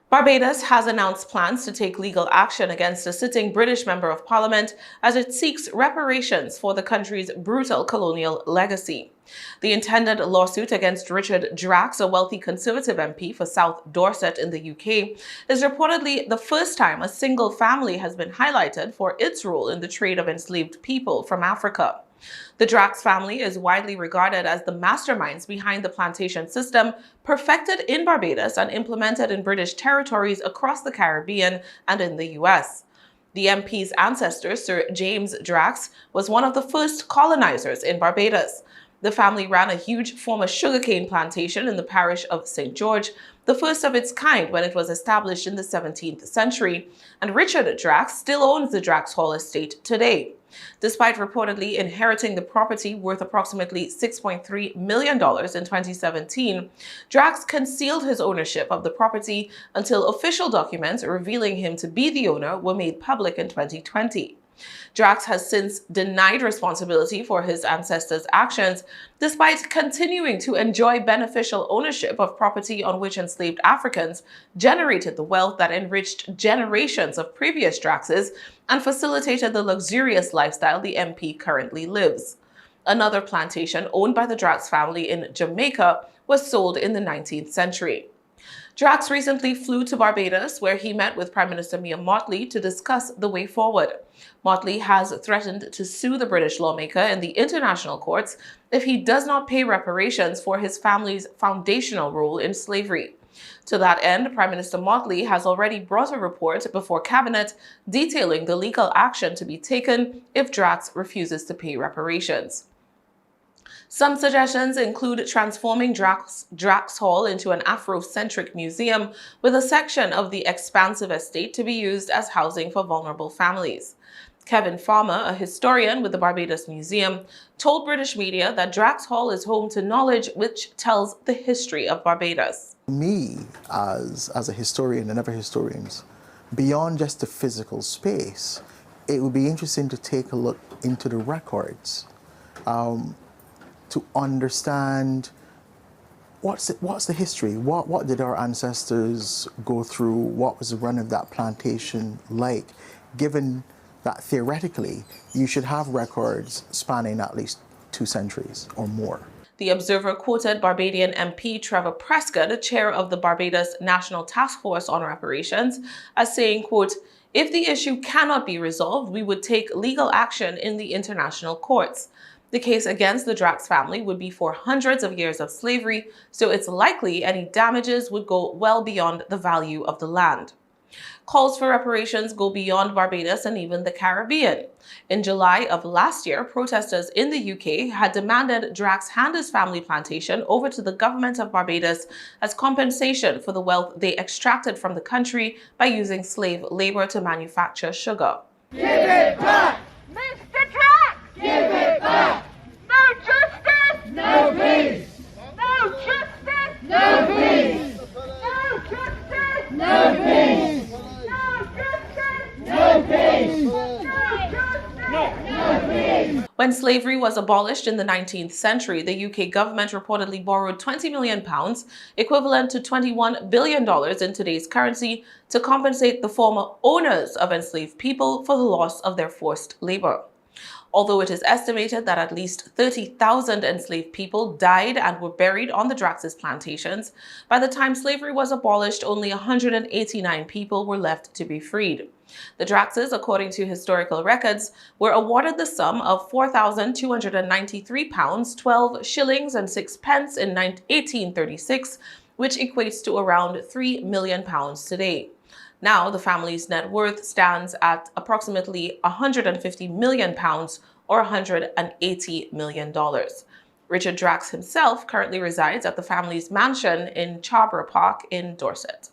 Barbados has announced plans to take legal action against a sitting British Member of Parliament as it seeks reparations for the country's brutal colonial legacy. The intended lawsuit against Richard Drax, a wealthy Conservative MP for South Dorset in the UK, is reportedly the first time a single family has been highlighted for its role in the trade of enslaved people from Africa. The Drax family is widely regarded as the masterminds behind the plantation system, perfected in Barbados and implemented in British territories across the Caribbean and in the US. The MP's ancestor, Sir James Drax, was one of the first colonizers in Barbados. The family ran a huge former sugarcane plantation in the parish of St. George, the first of its kind when it was established in the 17th century, and Richard Drax still owns the Drax Hall estate today. Despite reportedly inheriting the property worth approximately $6.3 million in 2017, Drax concealed his ownership of the property until official documents revealing him to be the owner were made public in 2020. Drax has since denied responsibility for his ancestors' actions, despite continuing to enjoy beneficial ownership of property on which enslaved Africans generated the wealth that enriched generations of previous Draxes and facilitated the luxurious lifestyle the MP currently lives. Another plantation owned by the Drax family in Jamaica was sold in the 19th century. Drax recently flew to Barbados, where he met with Prime Minister Mia Mottley to discuss the way forward. Mottley has threatened to sue the British lawmaker in the international courts if he does not pay reparations for his family's foundational role in slavery. To that end, Prime Minister Mottley has already brought a report before Cabinet detailing the legal action to be taken if Drax refuses to pay reparations. Some suggestions include transforming Drax Hall into an Afrocentric museum with a section of the expansive estate to be used as housing for vulnerable families. Kevin Farmer, a historian with the Barbados Museum, told British media that Drax Hall is home to knowledge which tells the history of Barbados. Me, as a historian and other historians, beyond just the physical space, it would be interesting to take a look into the records. To understand what's the history, what did our ancestors go through, what was the run of that plantation like, given that theoretically you should have records spanning at least 2 centuries or more. The Observer quoted Barbadian MP Trevor Prescott, chair of the Barbados National Task Force on Reparations, as saying, quote, "If the issue cannot be resolved, we would take legal action in the international courts. The case against the Drax family would be for hundreds of years of slavery, so it's likely any damages would go well beyond the value of the land." Calls for reparations go beyond Barbados and even the Caribbean. In July of last year, protesters in the UK had demanded Drax hand his family plantation over to the government of Barbados as compensation for the wealth they extracted from the country by using slave labor to manufacture sugar. Give it back! Mr. Drax! Give it back! No justice! No peace! No justice! No peace! No justice! No peace! No justice! No peace! No justice! No peace! When slavery was abolished in the 19th century, the UK government reportedly borrowed £20 million, equivalent to $21 billion in today's currency, to compensate the former owners of enslaved people for the loss of their forced labor. Although it is estimated that at least 30,000 enslaved people died and were buried on the Drax's plantations, by the time slavery was abolished, only 189 people were left to be freed. The Draxes, according to historical records, were awarded the sum of £4,293, 12 shillings and 6 pence in 1836, which equates to around £3 million today. Now, the family's net worth stands at approximately £150 million or $180 million. Richard Drax himself currently resides at the family's mansion in Charborough Park in Dorset.